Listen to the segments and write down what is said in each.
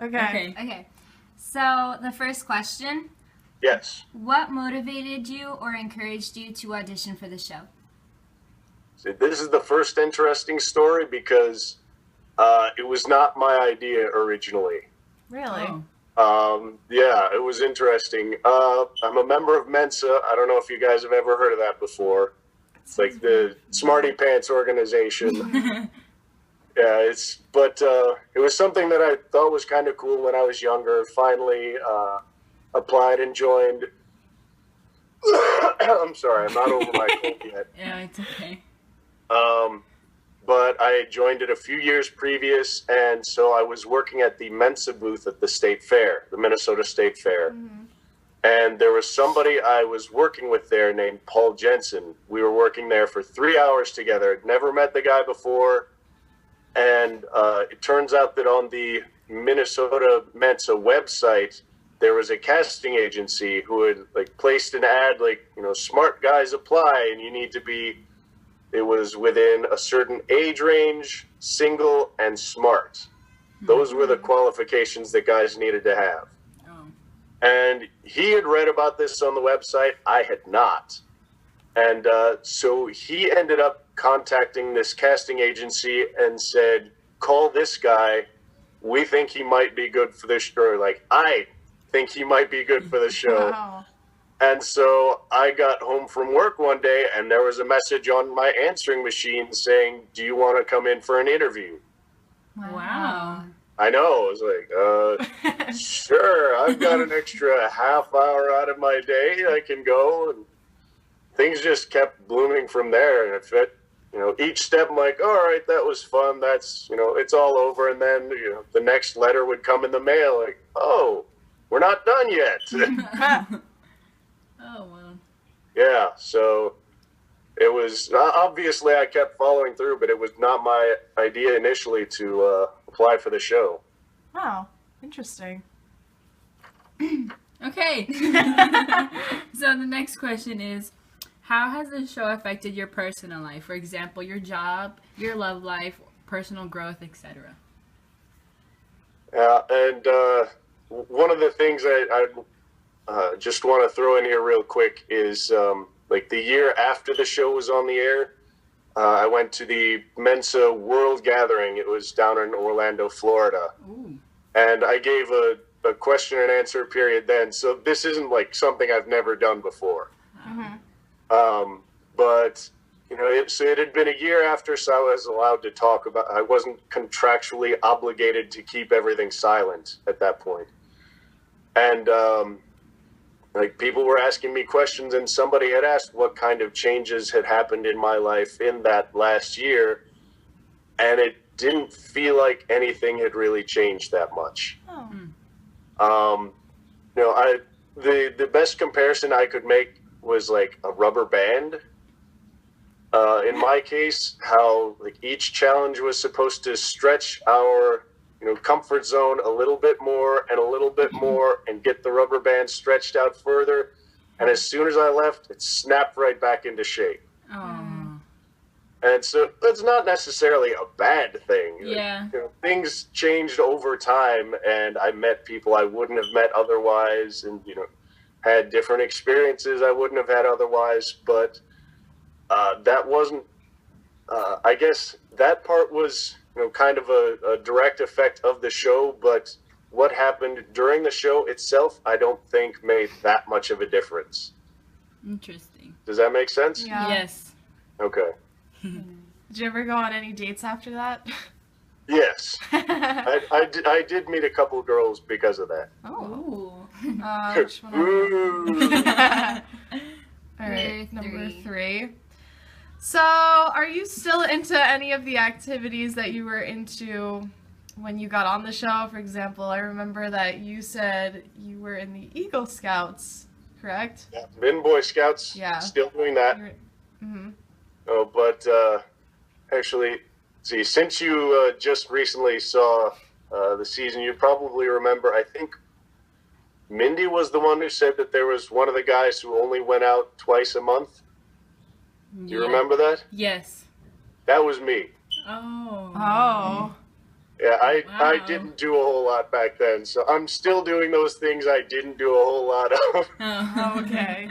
Okay. Okay. So the first question, Yes. what motivated you or encouraged you to audition for the show? So this is the first interesting story because it was not my idea originally. Really? Yeah, it was interesting. I'm a member of Mensa. I don't know if you guys have ever heard of that before. It's like the Smarty Pants organization. Yeah, it was something that I thought was kind of cool when I was younger. Finally, applied and joined. I'm sorry, I'm not over my cold yet. Yeah, it's okay. But I had joined it a few years previous, and so I was working at the Mensa booth at the State Fair, the Minnesota State Fair. Mm-hmm. And there was somebody I was working with there named Paul Jensen. We were working there for 3 hours together. I'd never met the guy before. And it turns out that on the Minnesota Mensa website, there was a casting agency who had placed an ad smart guys apply, and you need to be, it was within a certain age range, single, and smart. Those were the qualifications that guys needed to have. Oh. And he had read about this on the website. I had not. And so he ended up contacting this casting agency and said, call this guy. We think he might be good for this show. I think he might be good for the show. Wow. And so I got home from work one day and there was a message on my answering machine saying, do you want to come in for an interview? Wow. I know. I was like, sure, I've got an extra half hour out of my day. I can go. And things just kept blooming from there. And it fit, each step I'm like, all right, that was fun. That's, it's all over. And then, the next letter would come in the mail like, oh, we're not done yet. Oh, wow. Yeah, so it was, obviously I kept following through, but it was not my idea initially to apply for the show. Wow. Interesting. Okay. So the next question is, how has the show affected your personal life? For example, your job, your love life, personal growth, etc. Yeah, and one of the things I just want to throw in here real quick is the year after the show was on the air, I went to the Mensa World Gathering. It was down in Orlando, Florida. Ooh. And I gave a question and answer period then. So this isn't something I've never done before. Mm-hmm. But it had been a year after, so I was allowed to talk about. I wasn't contractually obligated to keep everything silent at that point. And people were asking me questions, and somebody had asked what kind of changes had happened in my life in that last year, and it didn't feel like anything had really changed that much. Oh. The best comparison I could make was a rubber band. In my case, how each challenge was supposed to stretch our comfort zone a little bit more and a little bit more and get the rubber band stretched out further. And as soon as I left, it snapped right back into shape. Oh. And so that's not necessarily a bad thing. Yeah. Things changed over time, and I met people I wouldn't have met otherwise, and had different experiences I wouldn't have had otherwise. But that wasn't. I guess that part was kind of a direct effect of the show. But what happened during the show itself, I don't think made that much of a difference. Interesting. Does that make sense? Yeah. Yes. Okay. Did you ever go on any dates after that? Yes. I did meet a couple of girls because of that. Oh. Ooh. Which one are you? Ooh. All right, Number number three. 3. So, are you still into any of the activities that you were into when you got on the show? For example, I remember that you said you were in the Eagle Scouts, correct? Yeah, been Boy Scouts. Yeah. Still doing that. Mm-hmm. Oh, but actually, see, since you just recently saw the season, you probably remember, I think Mindy was the one who said that there was one of the guys who only went out twice a month. Do you remember that? Yes. That was me. Oh. Oh. Yeah, I Wow. didn't do a whole lot back then, so I'm still doing those things I didn't do a whole lot of. Oh. Okay.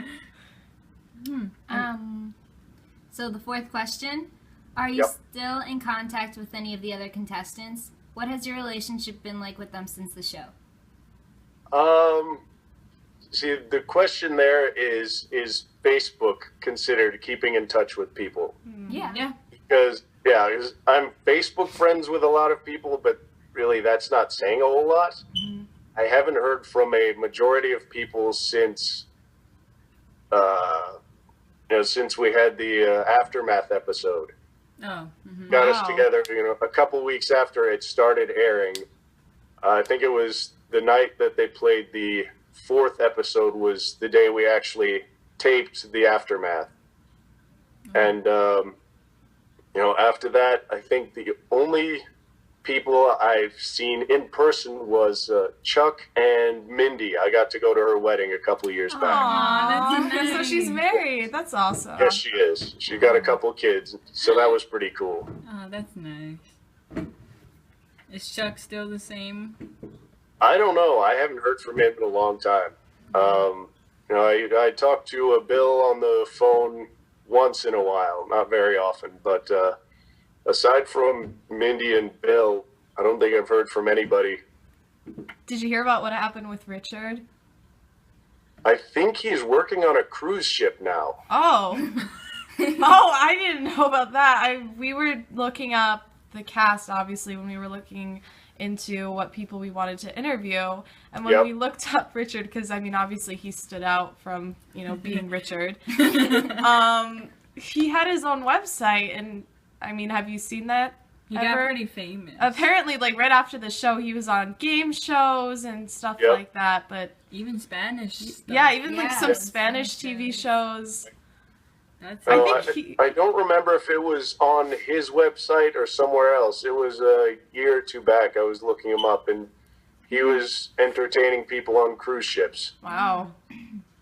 So the fourth question, are you Yep. still in contact with any of the other contestants? What has your relationship been like with them since the show? See, the question there is Facebook considered keeping in touch with people? Yeah. Yeah. Because, yeah, 'cause I'm Facebook friends with a lot of people, but really that's not saying a whole lot. I haven't heard from a majority of people since, since we had the Aftermath episode. Oh. Mm-hmm. Got us Wow. together, a couple weeks after it started airing. I think it was the night that they played the fourth episode was the day we actually taped the Aftermath. And, after that, I think the only people I've seen in person was Chuck and Mindy. I got to go to her wedding a couple years back. Aw, that's so she's nice. married. That's awesome. Yes, she is. She got a couple kids, so that was pretty cool. Oh, that's nice. Is Chuck still the same? I don't know. I haven't heard from him in a long time. I talked to Bill on the phone once in a while, not very often, but aside from Mindy and Bill, I don't think I've heard from anybody. Did you hear about what happened with Richard? I think he's working on a cruise ship now. Oh. Oh, I didn't know about that. We were looking up the cast, obviously, when we were looking into what people we wanted to interview. And when Yep. we looked up Richard, because, obviously he stood out from, being Richard. He had his own website, and, have you seen that? He got ever? pretty famous. Apparently, right after the show, he was on game shows and stuff Yep. like that, but... Even Spanish stuff. Yeah, even Yeah, some Spanish Spanish TV shows. shows. That's I No, think I don't remember if it was on his website or somewhere else. It was a year or two back. I was looking him up, and he was entertaining people on cruise ships. Wow.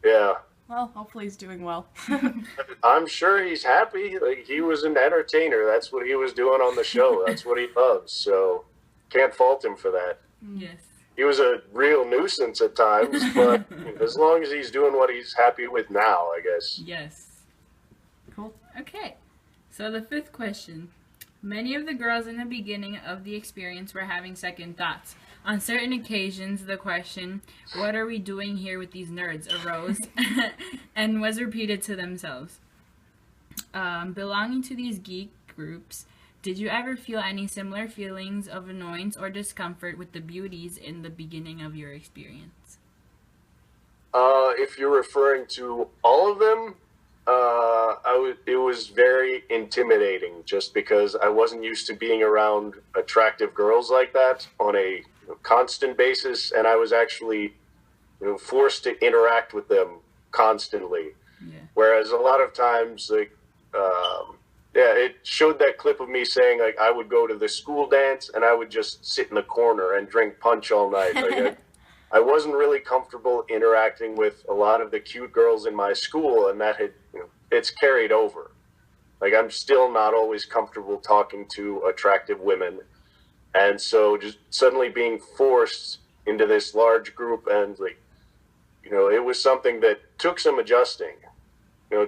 Yeah. Well, hopefully he's doing well. I'm sure he's happy. Like, he was an entertainer. That's what he was doing on the show. That's what he loves. So can't fault him for that. yes. He was a real nuisance at times, but as long as he's doing what he's happy with now, I guess. Yes. Cool. Okay. So the fifth question. Many of the girls in the beginning of the experience were having second thoughts. On certain occasions, the question, "What are we doing here with these nerds?" arose and was repeated to themselves. Belonging to these geek groups, did you ever feel any similar feelings of annoyance or discomfort with the beauties in the beginning of your experience? If you're referring to all of them, it was very intimidating just because I wasn't used to being around attractive girls like that on a constant basis, and I was actually forced to interact with them constantly. Yeah. Whereas a lot of times, it showed that clip of me saying I would go to the school dance and I would just sit in the corner and drink punch all night. I wasn't really comfortable interacting with a lot of the cute girls in my school, and that had it's carried over. I'm still not always comfortable talking to attractive women, and so just suddenly being forced into this large group, and it was something that took some adjusting.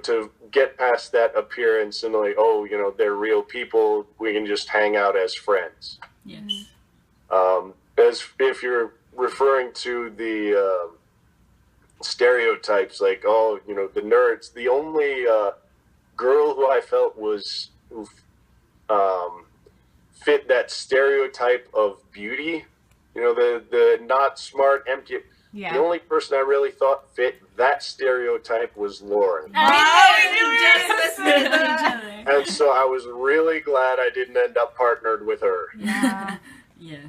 To get past that appearance and they're real people. We can just hang out as friends. Yes. As if you're referring to the stereotypes, the nerds. The only girl who I felt who fit that stereotype of beauty, the not smart, empty. Yeah. The only person I really thought fit that stereotype was Lauren. And so I was really glad I didn't end up partnered with her. Yeah. Yes.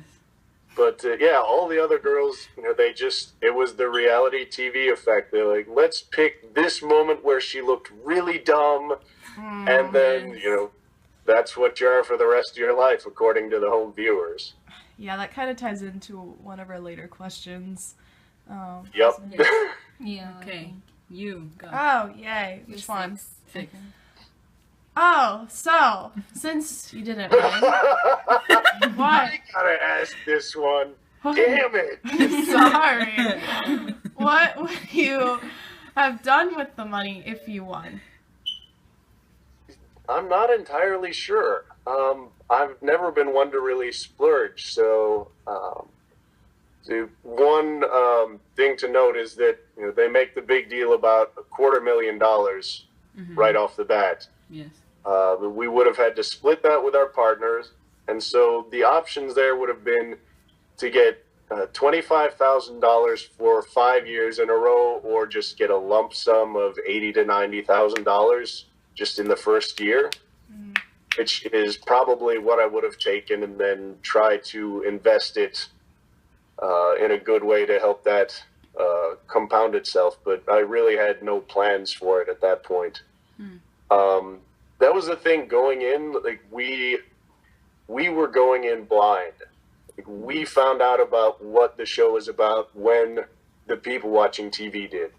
But all the other girls, it was the reality TV effect. They're like, let's pick this moment where she looked really dumb, and then, that's what you are for the rest of your life, according to the home viewers. Yeah, that kind of ties into one of our later questions. Yep. Yeah. Okay. You go. Oh, yay. Which one? Six. Oh, so since you didn't win, what? I gotta ask this one. Damn it! Sorry. What would you have done with the money if you won? I'm not entirely sure. I've never been one to really splurge, so the one thing to note is that they make the big deal about $250,000 right off the bat. Yes. We would have had to split that with our partners, and so the options there would have been to get $25,000 for 5 years in a row, or just get a lump sum of $80,000 to $90,000 just in the first year, which is probably what I would have taken, and then try to invest it in a good way to help that compound itself. But I really had no plans for it at that point. That was the thing going in. Like we were going in blind. Like, we found out about what the show was about when the people watching TV did.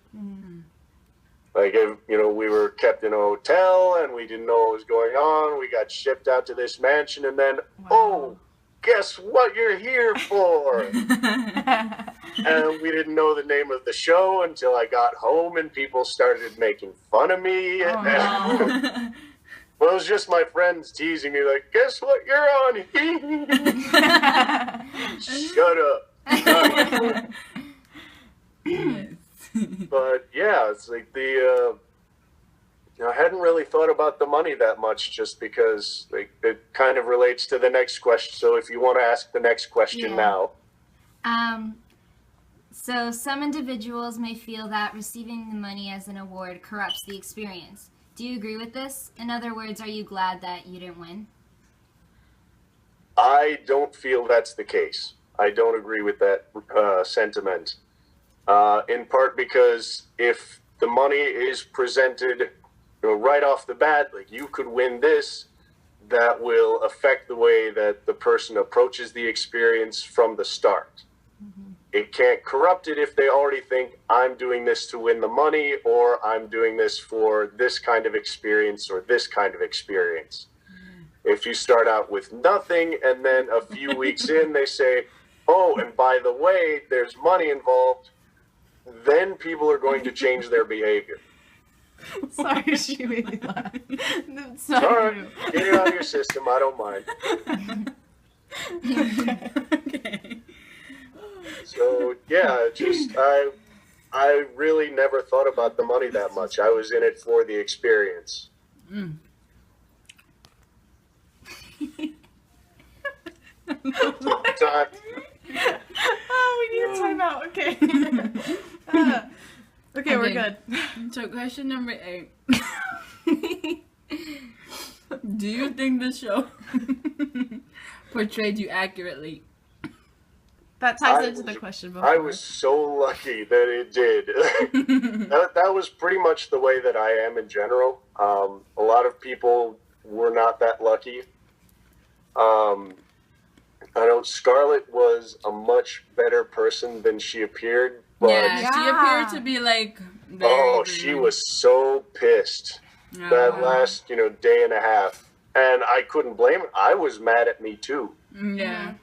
Like, if, we were kept in a hotel and we didn't know what was going on. We got shipped out to this mansion, and then, oh, guess what you're here for? And we didn't know the name of the show until I got home and people started making fun of me. Oh, no. Well, it was just my friends teasing me, like, guess what you're on? Shut up. Yes. But yeah, it's like I hadn't really thought about the money that much, just because like it kind of relates to the next question. So if you want to ask the next question now. So some individuals may feel that receiving the money as an award corrupts the experience. Do you agree with this? In other words, are you glad that you didn't win? I don't feel that's the case. I don't agree with that sentiment. In part because if the money is presented right off the bat, like you could win this, that will affect the way that the person approaches the experience from the start. It can't corrupt it if they already think I'm doing this to win the money, or I'm doing this for this kind of experience or this kind of experience. If you start out with nothing and then a few weeks in they say, oh, and by the way, there's money involved, then people are going to change their behavior. Sorry, she made me laugh. It's not All right, you. get it out of your system. I don't mind. Okay. So yeah, just I really never thought about the money that much. I was in it for the experience. Time. Oh, we need a timeout. Okay. Okay, we're good. So question number 8. Do you think the show portrayed you accurately? That ties into the question before. I was so lucky that it did. that was pretty much the way that I am in general. A lot of people were not that lucky. I know Scarlett was a much better person than she appeared. But Yeah, she appeared to be like very oh, rude. she was so pissed that last, day and a half. And I couldn't blame her. I was mad at me too. Yeah.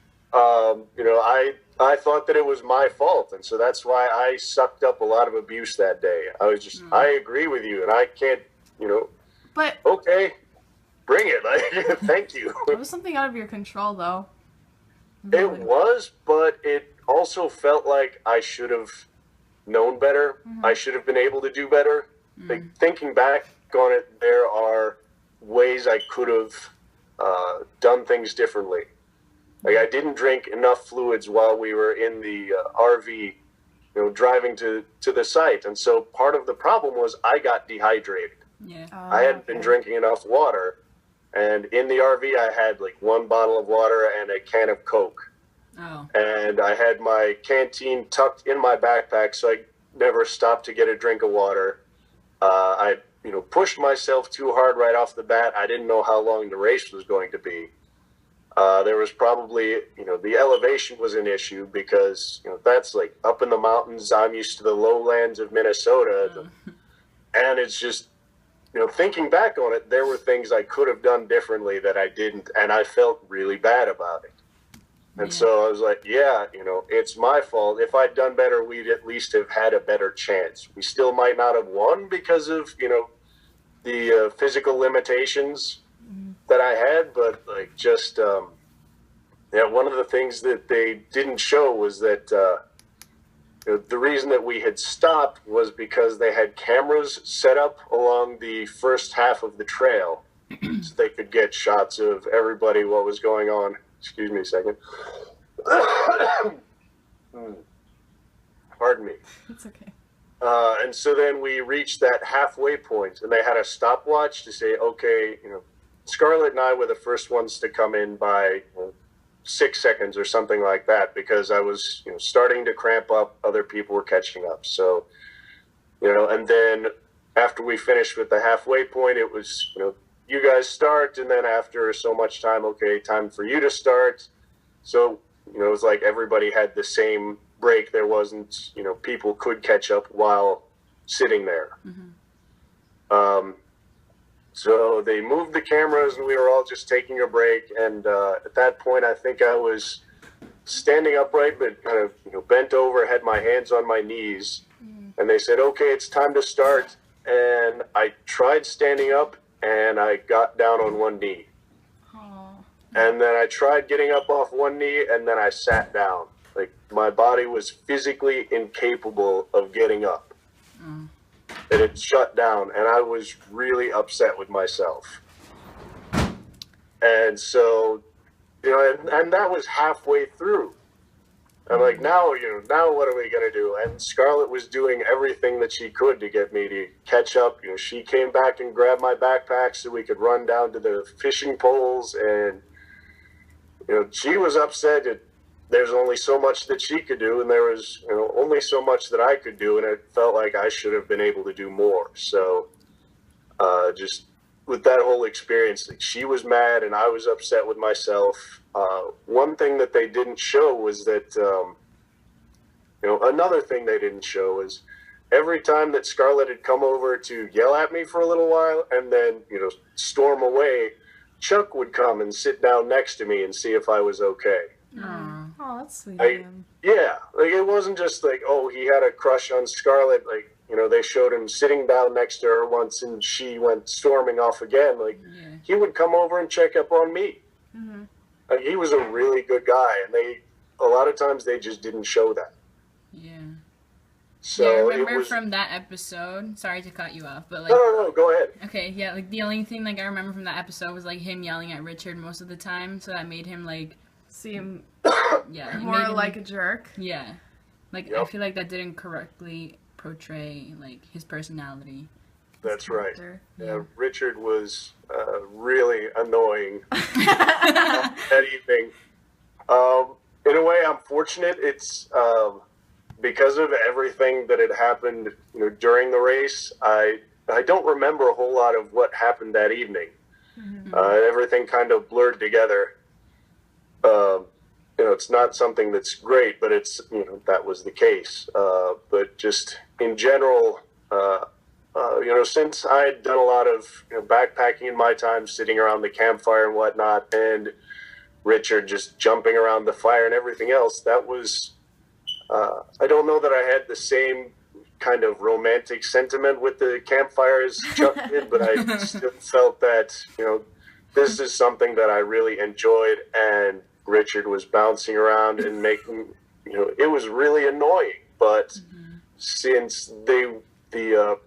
I thought that it was my fault, and so that's why I sucked up a lot of abuse that day. I was just, I agree with you, and I can't, But okay, bring it. Like, thank you. it was something out of your control, though. It was, but it also felt like I should have known better. I should have been able to do better. Like, thinking back on it, there are ways I could have done things differently. Like, I didn't drink enough fluids while we were in the RV, driving to the site. And so part of the problem was I got dehydrated. Yeah. I hadn't been drinking enough water. And in the RV, I had like 1 bottle of water and a can of Coke. Oh. And I had my canteen tucked in my backpack, so I never stopped to get a drink of water. I pushed myself too hard right off the bat. I didn't know how long the race was going to be. There was probably, the elevation was an issue because, that's like up in the mountains. I'm used to the lowlands of Minnesota. And it's just thinking back on it, there were things I could have done differently that I didn't, and I felt really bad about it. And so I was like, yeah, it's my fault. If I'd done better, we'd at least have had a better chance. We still might not have won because of, the physical limitations that I had, but one of the things that they didn't show was that the reason that we had stopped was because they had cameras set up along the first half of the trail so they could get shots of everybody, what was going on. Excuse me a second. Pardon me. It's okay. And so then we reached that halfway point, and they had a stopwatch to say, okay, Scarlett and I were the first ones to come in by 6 seconds or something like that, because I was starting to cramp up. Other people were catching up. So, and then after we finished with the halfway point, it was, you guys start, and then after so much time, okay, time for you to start. So, it was like everybody had the same break. There wasn't, people could catch up while sitting there. So they moved the cameras, and we were all just taking a break. And at that point, I think I was standing upright, but kind of bent over, had my hands on my knees. And they said, okay, it's time to start. And I tried standing up, and I got down on one knee. And then I tried getting up off one knee, and then I sat down. Like, my body was physically incapable of getting up. It had shut down, and I was really upset with myself. And so, and that was halfway through. I'm like, now what are we going to do? And Scarlett was doing everything that she could to get me to catch up. She came back and grabbed my backpack so we could run down to the fishing poles. And, she was upset that there's only so much that she could do, and there was, only so much that I could do. And it felt like I should have been able to do more. So, just with that whole experience, like, she was mad and I was upset with myself. One thing that they didn't show was that, another thing they didn't show is every time that Scarlett had come over to yell at me for a little while and then, storm away, Chuck would come and sit down next to me and see if I was okay. Oh, that's sweet. Yeah, like, it wasn't just like, oh, he had a crush on Scarlett. Like, they showed him sitting down next to her once and she went storming off again. Like, he would come over and check up on me. Like, he was a really good guy, and a lot of times they just didn't show that. Yeah. So I remember it was, from that episode, sorry to cut you off, but like... No, go ahead. Okay, yeah, like, the only thing, like, I remember from that episode was, like, him yelling at Richard most of the time, so that made him, like... Seem yeah, more like a jerk. Yeah. Like, Yep. I feel like that didn't correctly portray, like, his personality. That's right. Character. Yeah, Richard was really annoying that evening. In a way, I'm fortunate. It's because of everything that had happened, during the race. I don't remember a whole lot of what happened that evening. Everything kind of blurred together. It's not something that's great, but it's, that was the case. But just in general, since I had done a lot of backpacking in my time, sitting around the campfire and whatnot, and Richard just jumping around the fire and everything else, that was, I don't know that I had the same kind of romantic sentiment with the campfire as Chuck did, but I still felt that, this is something that I really enjoyed, and Richard was bouncing around and making, it was really annoying, but since the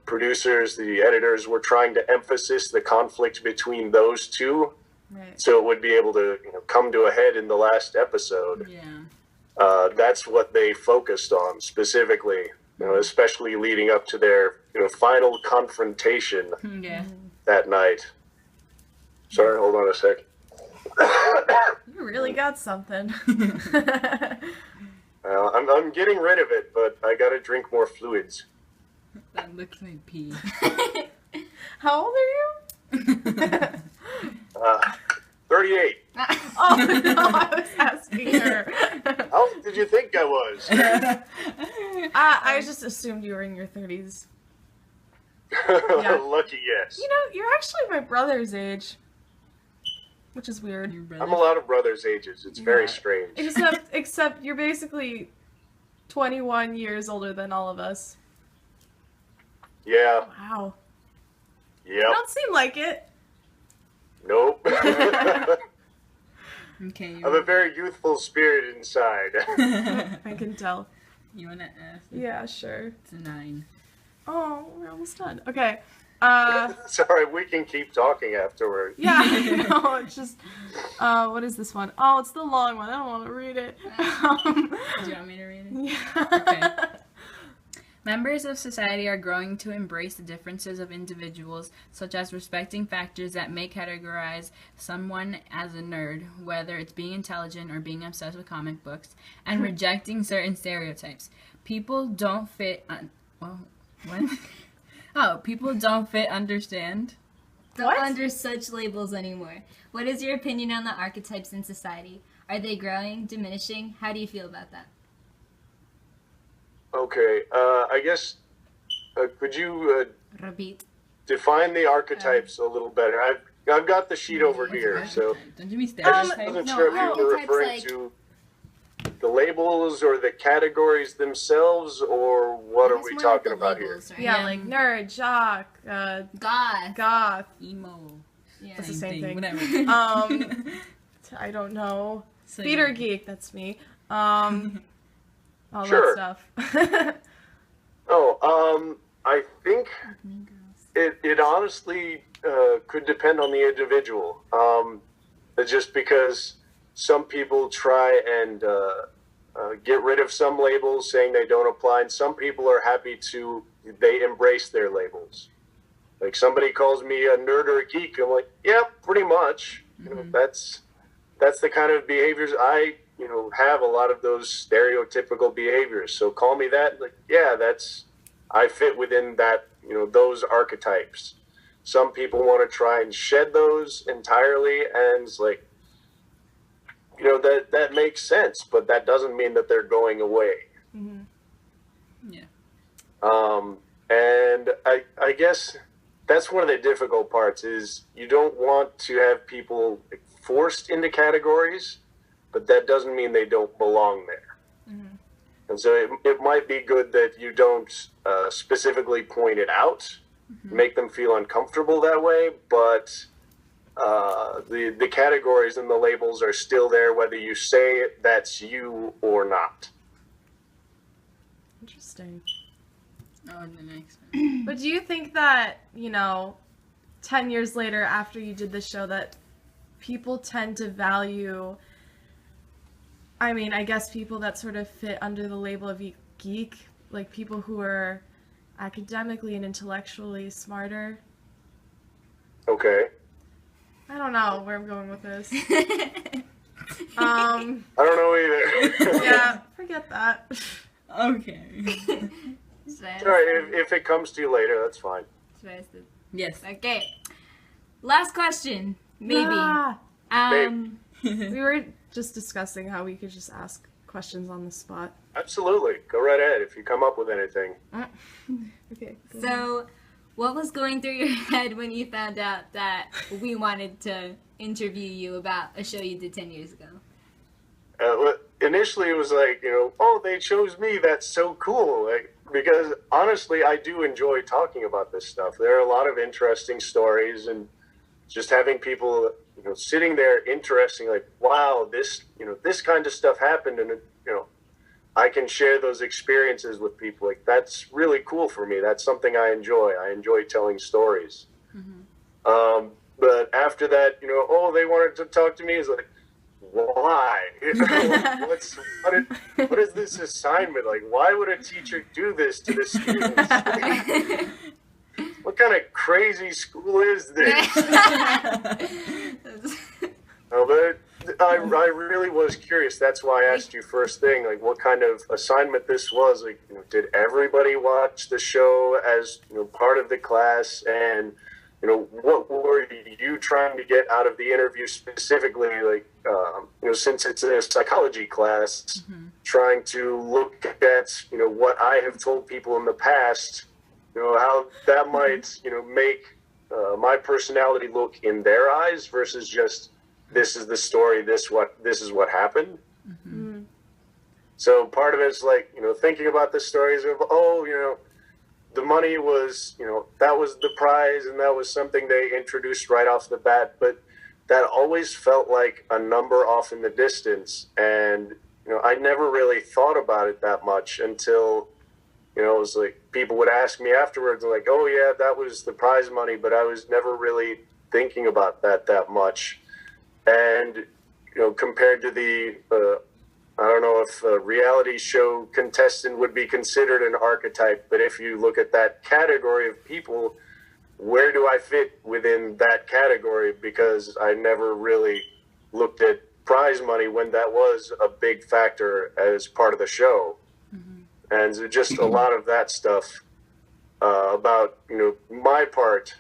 producers, the editors were trying to emphasize the conflict between those two, Right. so it would be able to come to a head in the last episode. Yeah. That's what they focused on specifically, especially leading up to their final confrontation Yeah. that night. Sorry, hold on a sec. You really got something. I'm getting rid of it, but I gotta drink more fluids. That looks like pee. How old are you? 38. Oh, no, I was asking her. How old did you think I was? I just assumed you were in your 30s. Yeah. Lucky yes. You know, you're actually my brother's age, which is weird. Your I'm brother. a lot of brothers' ages. It's very Yeah. strange. Except you're basically 21 years older than all of us. Yeah. Wow. Yep. Don't seem like it. Nope. Okay. I have a very youthful spirit inside. I can tell. You wanna ask? Yeah, sure. It's a 9. Oh, we're almost done. Okay. Sorry, we can keep talking afterward. Yeah, no, it's just, what is this one? Oh, it's the long one. I don't want to read it. Do you want me to read it? Yeah. Okay. Members of society are growing to embrace the differences of individuals, such as respecting factors that may categorize someone as a nerd, whether it's being intelligent or being obsessed with comic books, and rejecting certain stereotypes. People don't fit. Well, what? Oh, people don't fit. Understand? Don't What? under such labels anymore. What is your opinion on the archetypes in society? Are they growing, diminishing? How do you feel about that? Okay, I guess, could you Repeat. define the archetypes a little better? I've got the sheet over What's here, so Don't you be I just stereotyped? wasn't no, sure if you were archetypes referring like- to the labels or the categories themselves, or what are It's we more talking like the about here? labels, right? Yeah, like nerd, jock, God. goth. Emo. Yeah. That's the same thing. Whatever. I don't know. So, Theater yeah. geek, that's me. All Sure. that stuff. Oh, I think it honestly could depend on the individual. Just because some people try and get rid of some labels, saying they don't apply, and some people are happy they embrace their labels. Like somebody calls me a nerd or a geek, I'm like, yeah, pretty much. You know, that's the kind of behaviors I have a lot of those stereotypical behaviors. So call me that. Like, yeah, I fit within that, those archetypes. Some people want to try and shed those entirely, and it's like, that makes sense, but that doesn't mean that they're going away. Yeah. And I guess that's one of the difficult parts is you don't want to have people forced into categories, but that doesn't mean they don't belong there. And so it might be good that you don't specifically point it out, make them feel uncomfortable that way, but the categories and the labels are still there whether you say that's you or not. Interesting. Oh, the next one. But do you think that, 10 years later after you did the show that people tend to value, I guess people that sort of fit under the label of geek, like people who are academically and intellectually smarter? Okay. I don't know where I'm going with this. I don't know either. Yeah, forget that. Okay. Sorry, if it comes to you later, that's fine. Yes. Okay. Last question. Maybe. Ah, Um, we were just discussing how we could just ask questions on the spot. Absolutely. Go right ahead if you come up with anything. Okay. so, what was going through your head when you found out that we wanted to interview you about a show you did 10 years ago? Initially, it was like, oh, they chose me. That's so cool. Because honestly, I do enjoy talking about this stuff. There are a lot of interesting stories, and just having people, sitting there interesting, like, wow, this kind of stuff happened, and I can share those experiences with people. Like, that's really cool for me. That's something I enjoy. I enjoy telling stories. But after that, oh, they wanted to talk to me. It's like, why? What is this assignment? Like, why would a teacher do this to the students? What kind of crazy school is this? No, but I really was curious. That's why I asked you first thing, like what kind of assignment this was. Like, did everybody watch the show as part of the class? And what were you trying to get out of the interview specifically? Like, since it's a psychology class, trying to look at what I have told people in the past, how that might, make my personality look in their eyes versus just this is the story, this is what happened. Mm-hmm. So part of it's like, thinking about the stories of, the money was, that was the prize and that was something they introduced right off the bat, but that always felt like a number off in the distance. And, I never really thought about it that much until, it was like people would ask me afterwards, like, oh yeah, that was the prize money, but I was never really thinking about that much. And, compared to the, I don't know if a reality show contestant would be considered an archetype, but if you look at that category of people, where do I fit within that category? Because I never really looked at prize money when that was a big factor as part of the show. Mm-hmm. And so just a lot of that stuff about, my part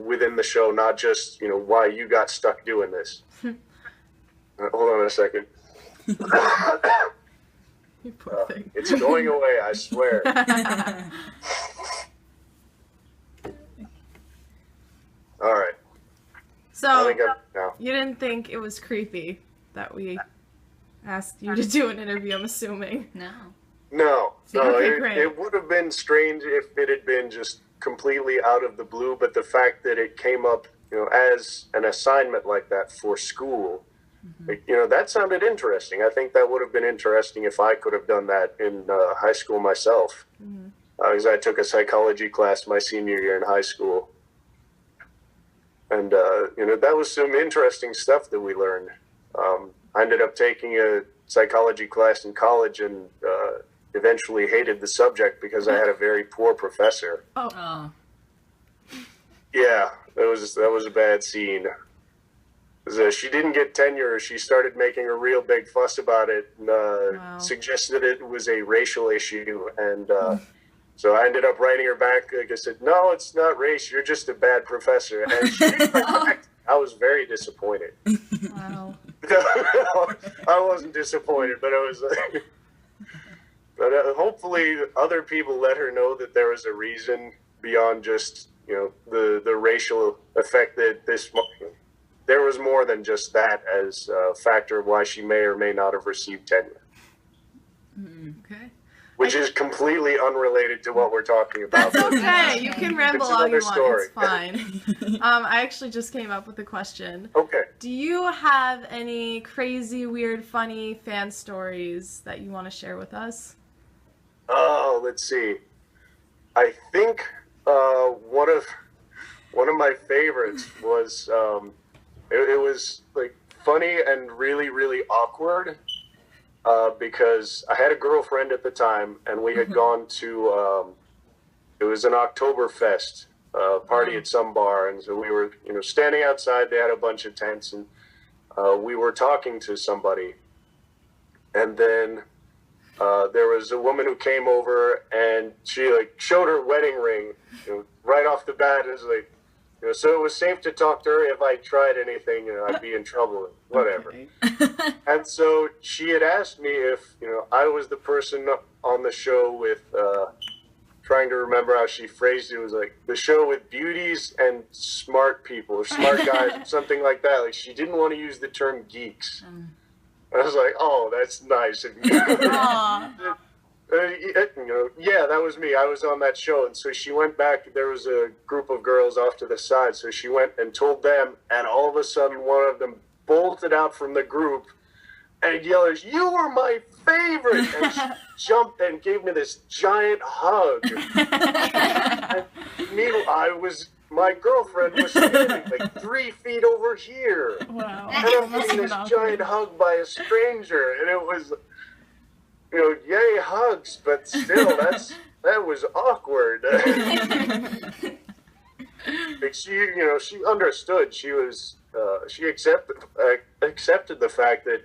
within the show, not just, why you got stuck doing this. Hold on a second. You poor thing. It's going away, I swear. All right. So I think no. you didn't think it was creepy that we asked you to do an interview, I'm assuming. No, Okay, great. it would have been strange if it had been just completely out of the blue, but the fact that it came up, as an assignment like that for school, that sounded interesting. I think that would have been interesting if I could have done that in high school myself, because I took a psychology class my senior year in high school. And, that was some interesting stuff that we learned. I ended up taking a psychology class in college and eventually hated the subject because I had a very poor professor. Oh. Yeah, that was a bad scene. She didn't get tenure. She started making a real big fuss about it and suggested it was a racial issue. And so I ended up writing her back. Like I said, no, it's not race. You're just a bad professor. And she did back. I was very disappointed. Wow. I wasn't disappointed, but I was like... But hopefully other people let her know that there was a reason beyond just, the racial effect that there was more than just that as a factor of why she may or may not have received tenure. Okay. Which is completely unrelated to what we're talking about. That's okay. You can ramble all you want. Story. It's fine. I actually just came up with a question. Okay. Do you have any crazy, weird, funny fan stories that you want to share with us? Oh, let's see. I think one of my favorites was it was like funny and really, really awkward because I had a girlfriend at the time and we had gone to it was an Oktoberfest party at some bar, and so we were standing outside. They had a bunch of tents and we were talking to somebody, and then there was a woman who came over and she showed her wedding ring, right off the bat. It was like, so it was safe to talk to her. If I tried anything, I'd be in trouble. Whatever. Okay. And so she had asked me if, I was the person on the show with, trying to remember how she phrased it. It was like the show with beauties and smart people or smart guys, or something like that. Like she didn't want to use the term geeks. I was like, oh, that's nice of you. Yeah, that was me. I was on that show. And so she went back. There was a group of girls off to the side. So she went and told them. And all of a sudden, one of them bolted out from the group and yelled, "You were my favorite!" And she jumped and gave me this giant hug. And meanwhile, my girlfriend was standing like 3 feet over here. Wow. And I'm getting this giant hug by a stranger. And it was, yay hugs, but still, that was awkward. Like she understood. She was, she accepted the fact that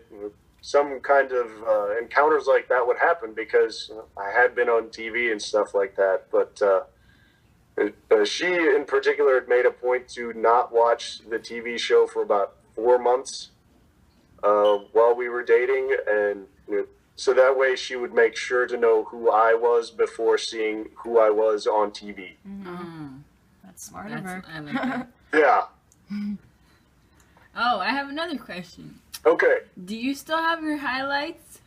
some kind of encounters like that would happen because I had been on TV and stuff like that. But she, in particular, had made a point to not watch the TV show for about 4 months while we were dating, and so that way she would make sure to know who I was before seeing who I was on TV. That's smart of her. I like that. Yeah. Oh, I have another question. Okay. Do you still have your highlights?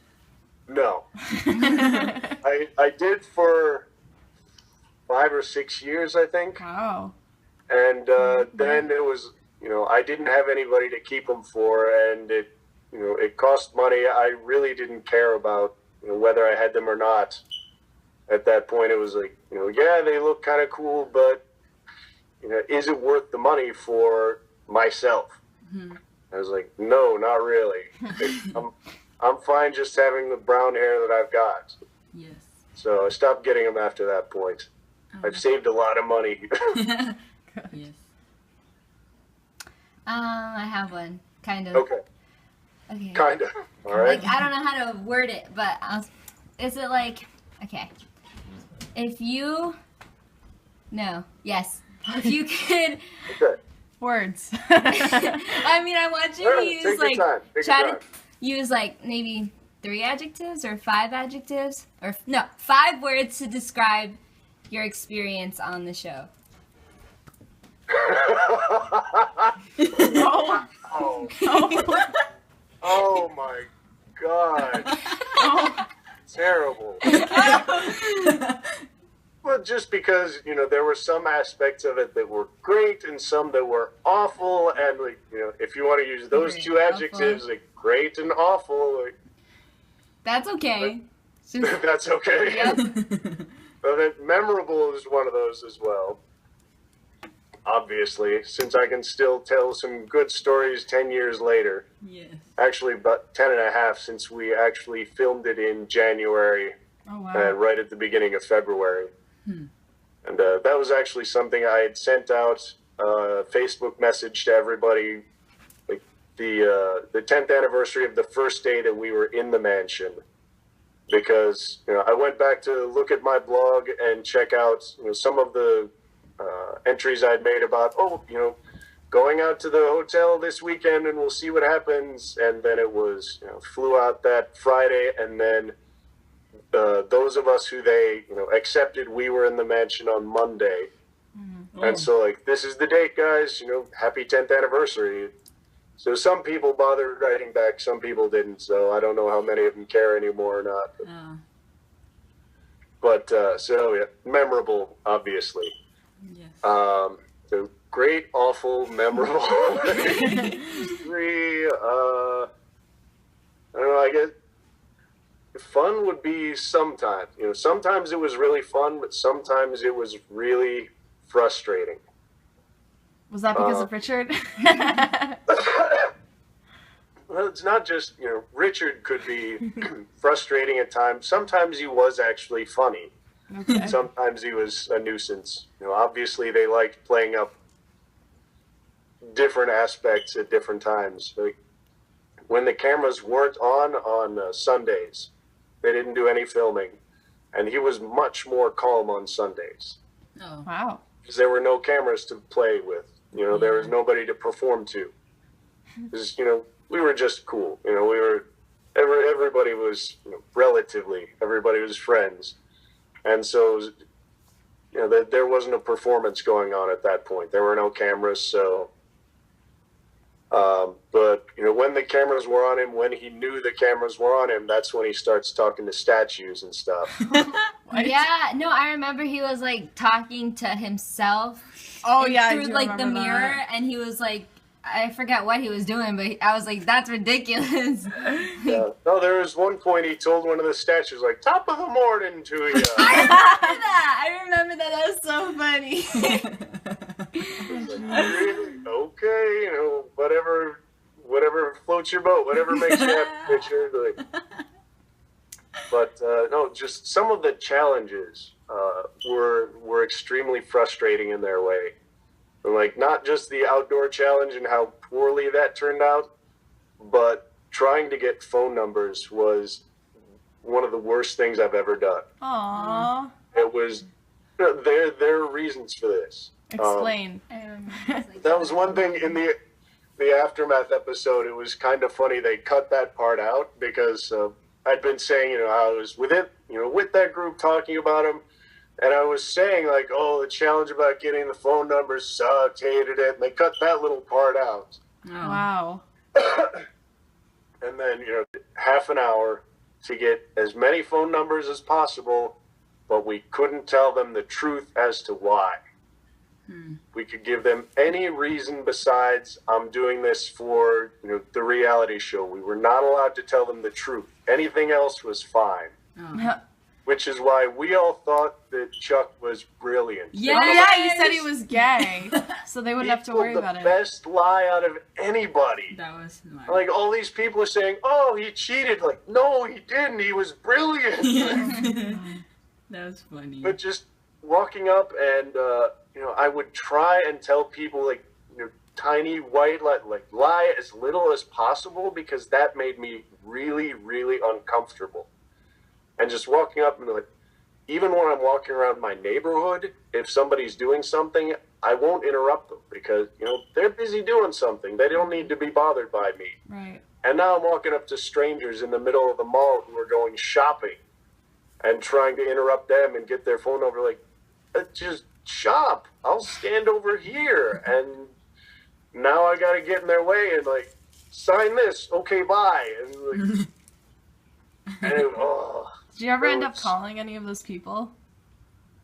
No. I did for 5 or 6 years, I think. Wow. And then it was, I didn't have anybody to keep them for, and it cost money. I really didn't care about whether I had them or not. At that point, it was like, yeah, they look kind of cool, but is it worth the money for myself? I was like, no, not really. I'm fine just having the brown hair that I've got. Yes. So I stopped getting them after that point. I've saved a lot of money. Yes. I have one, kind of. Okay, Okay. kind of. All right. Like, I don't know how to word it, but is it like, okay, if you, no, yes, if you could, Okay. Words. I mean, I want you All to right, use, take your like, time. Take try your to time. use, like, maybe 3 adjectives or 5 adjectives, or, no, 5 words to describe your experience on the show. Oh. Oh, Oh. oh my God. Oh. Terrible. Well, just because, there were some aspects of it that were great and some that were awful. And, like, if you want to use those Great, two adjectives, like great and awful, like, That's okay. It's just, that's okay. yep. But then memorable is one of those as well. Obviously, since I can still tell some good stories 10 years later. Yes. Actually, about 10 and a half since we actually filmed it in January Oh, wow. and right at the beginning of February. And that was actually something I had sent out a Facebook message to everybody, like the 10th anniversary of the first day that we were in the mansion. Because, I went back to look at my blog and check out, some of the entries I'd made about, going out to the hotel this weekend and we'll see what happens. And then it was, flew out that Friday, and then those of us who they, accepted, we were in the mansion on Monday. And so, like, this is the date, guys, happy 10th anniversary. So some people bothered writing back, some people didn't. So I don't know how many of them care anymore or not. Oh, But so, yeah, memorable, obviously. yes. So great, awful, memorable. 3, I don't know, I guess fun would be sometimes. Sometimes it was really fun, but sometimes it was really frustrating. Was that because of Richard? Well, it's not just, Richard could be frustrating at times. Sometimes he was actually funny. Okay. Sometimes he was a nuisance. Obviously they liked playing up different aspects at different times. Like, when the cameras weren't on Sundays, they didn't do any filming, and he was much more calm on Sundays Oh. Wow. because there were no cameras to play with. There was nobody to perform to. Because, we were just cool. We were everybody was relatively everybody was friends, and so there wasn't a performance going on at that point. There were no cameras, so. But when the cameras were on him, when he knew the cameras were on him, that's when he starts talking to statues and stuff. What? Yeah, no, I remember he was, like, talking to himself. Oh, yeah, I through, do like, the remember mirror, that. and he was, like, I forget what he was doing, but I was like, that's ridiculous. Yeah. No, there was one point he told one of the statues, like, "Top of the morning to you." I remember that. That was so funny. Really? Okay, whatever floats your boat, whatever makes you happy, Richard. Like, but no, just some of the challenges were extremely frustrating in their way. And, like, not just the outdoor challenge and how poorly that turned out, but trying to get phone numbers was one of the worst things I've ever done. Aww. It was there are reasons for this. Explain. I remember it was like That was one thing in the aftermath episode. It was kind of funny they cut that part out because I'd been saying, I was with it, with that group talking about him. And I was saying, like, oh, the challenge about getting the phone numbers sucked, hated it. And they cut that little part out. Oh. Wow. And then, half an hour to get as many phone numbers as possible, but we couldn't tell them the truth as to why. We could give them any reason besides I'm doing this for, the reality show. We were not allowed to tell them the truth. Anything else was fine. Oh. Which is why we all thought that Chuck was brilliant. Yes! Oh yeah, you said he was gay, so they wouldn't have to worry about the it. best lie out of anybody. That was smart. Like, all these people are saying, oh, he cheated. Like, no, he didn't. He was brilliant. That was funny. But just walking up and, I would try and tell people, like, tiny white lie, lie as little as possible, because that made me really, really uncomfortable. And just walking up and, like, even when I'm walking around my neighborhood, if somebody's doing something, I won't interrupt them because, they're busy doing something. They don't need to be bothered by me. Right. And now I'm walking up to strangers in the middle of the mall who are going shopping and trying to interrupt them and get their phone number. Like, just shop. I'll stand over here. And now I got to get in their way and, like, sign this. Okay, bye. And, like, Did you ever end up calling any of those people?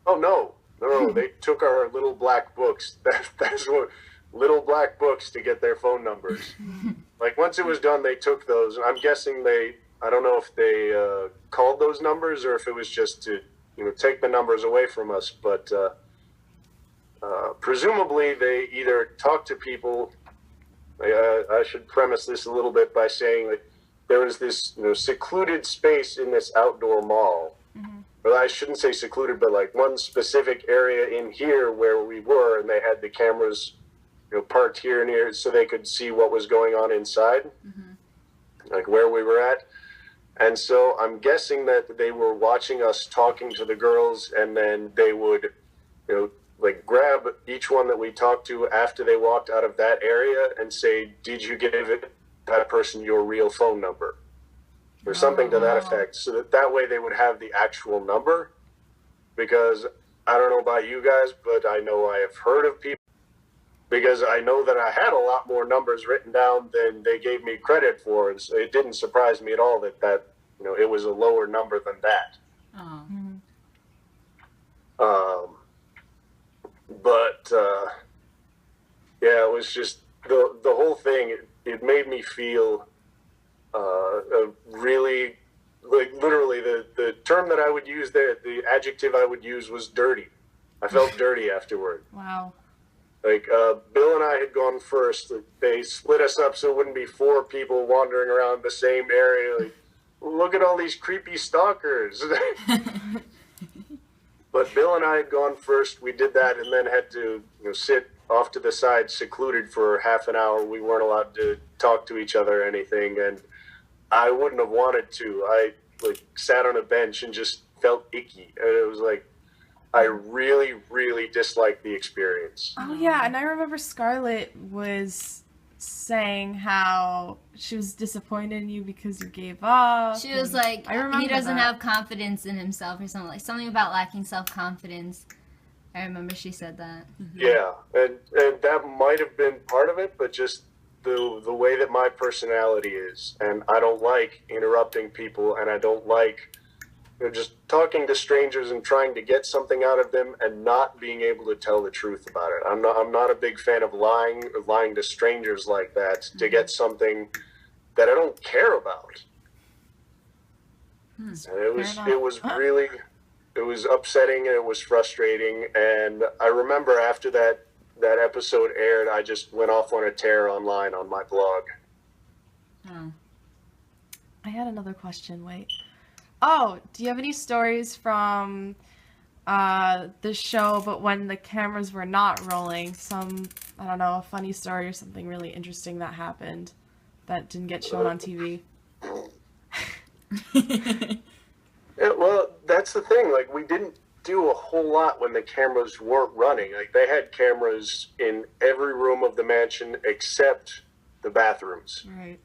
Oh, no. No, they took our little black books. That's what, little black books to get their phone numbers. Like, once it was done, they took those. And I'm guessing I don't know if they called those numbers or if it was just to, take the numbers away from us. But presumably they either talked to people. I should premise this a little bit by saying that there was this, secluded space in this outdoor mall. Mm-hmm. Well, I shouldn't say secluded, but like one specific area in here where we were, and they had the cameras, parked here and here so they could see what was going on inside, like where we were at. And so I'm guessing that they were watching us talking to the girls, and then they would, like grab each one that we talked to after they walked out of that area and say, did you give that person your real phone number? Or something to that effect, so that way they would have the actual number. Because I don't know about you guys, but I know I have heard of people, because I know that I had a lot more numbers written down than they gave me credit for, and so it didn't surprise me at all that it was a lower number than that. But yeah, it was just the whole thing. It made me feel really, like, literally the term that I would use there, the adjective I would use was dirty. I felt dirty afterward. Wow. Like, Bill and I had gone first. They split us up so it wouldn't be 4 people wandering around the same area. Like, look at all these creepy stalkers. But Bill and I had gone first. We did that and then had to sit off to the side, secluded for half an hour. We weren't allowed to talk to each other or anything, and I wouldn't have wanted to. I sat on a bench and just felt icky. And it was like, I really, really disliked the experience. Oh yeah, and I remember Scarlett was saying how she was disappointed in you because you gave up. She was like, I remember he doesn't that. have confidence in himself or something about lacking self-confidence. I remember she said that. Yeah, and that might have been part of it, but just the way that my personality is, and I don't like interrupting people, and I don't like just talking to strangers and trying to get something out of them and not being able to tell the truth about it. I'm not a big fan of lying to strangers like that to get something that I don't care about. And it was really, it was upsetting and it was frustrating. And I remember after that episode aired, I just went off on a tear online on my blog. Oh. I had another question. Wait. Oh, do you have any stories from the show, but when the cameras were not rolling? Some, I don't know, a funny story or something really interesting that happened that didn't get shown on TV? Yeah, well, that's the thing. Like, we didn't do a whole lot when the cameras weren't running. Like, they had cameras in every room of the mansion except the bathrooms. Right.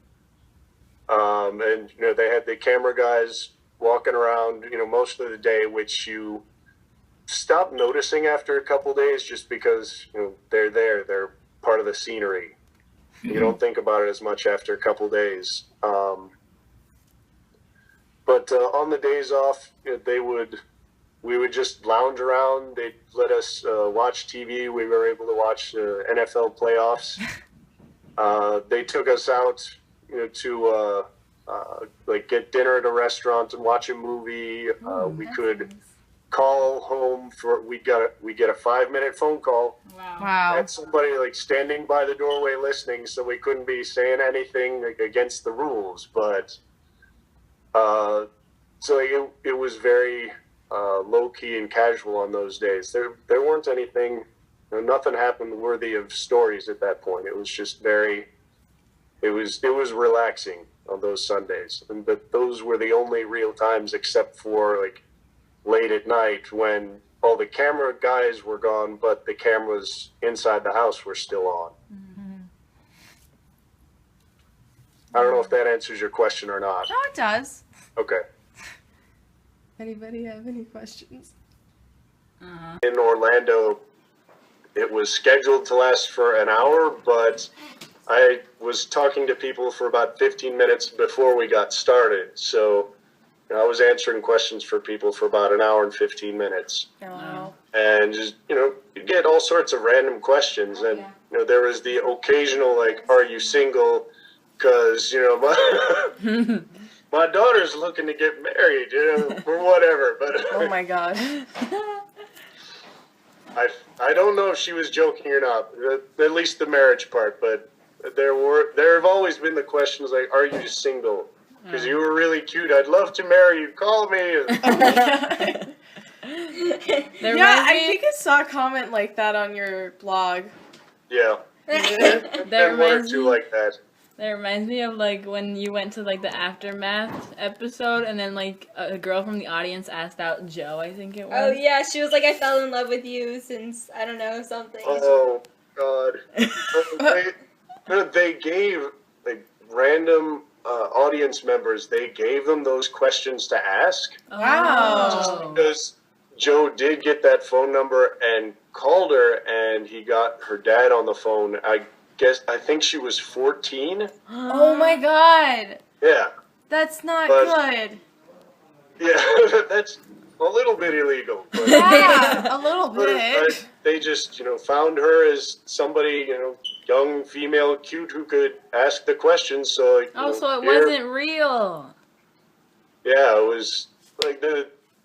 And they had the camera guys walking around, most of the day, which you stop noticing after a couple days, just because they're there, they're part of the scenery. You don't think about it as much after a couple days. But on the days off, we would just lounge around. They'd let us watch TV. We were able to watch NFL playoffs. They took us out, to like get dinner at a restaurant and watch a movie. We could call home we get a 5-minute phone call. Wow. And somebody like standing by the doorway listening, so we couldn't be saying anything like against the rules. But so it was very low key and casual on those days. There weren't anything, nothing happened worthy of stories at that point. It was just it was relaxing on those Sundays, but those were the only real times, except for like late at night when all the camera guys were gone, but the cameras inside the house were still on. Mm-hmm. I don't know if that answers your question or not. No, it does. Okay. Anybody have any questions? In Orlando, it was scheduled to last for an hour, but I was talking to people for about 15 minutes before we got started. So I was answering questions for people for about an hour and 15 minutes. Oh. And just, you get all sorts of random questions. And, there was the occasional, like, are you single? Because, my daughter's looking to get married, or whatever. But Oh my god. I don't know if she was joking or not, at least the marriage part, but there have always been the questions like, are you single? Because you were really cute. I'd love to marry you. Call me. Oh my god. Yeah, I think I saw a comment like that on your blog. Yeah. There one or two like that. That reminds me of like when you went to like the Aftermath episode, and then like a girl from the audience asked out Joe, I think it was. Oh yeah, she was like, I fell in love with you since, I don't know, something. Oh, God. They gave, like, random audience members, they gave them those questions to ask. Wow. Just because Joe did get that phone number and called her, and he got her dad on the phone. I think she was 14. Oh my god. Yeah. That's not But- good. Yeah, that's a little bit illegal. But, Yeah, a little but bit. they just, found her as somebody, young, female, cute, who could ask the questions. So, Oh, so it here- wasn't real. Yeah, it was like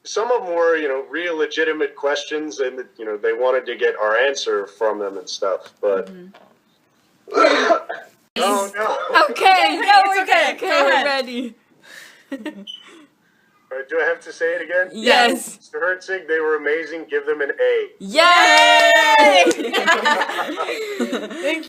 some of them were, real legitimate questions, and they wanted to get our answer from them and stuff. But oh no! Okay, no, we're okay. good. Go Okay, we're ahead. ready. All right, do I have to say it again? Yes. Mr. Herzig, they were amazing. Give them an A. Yay!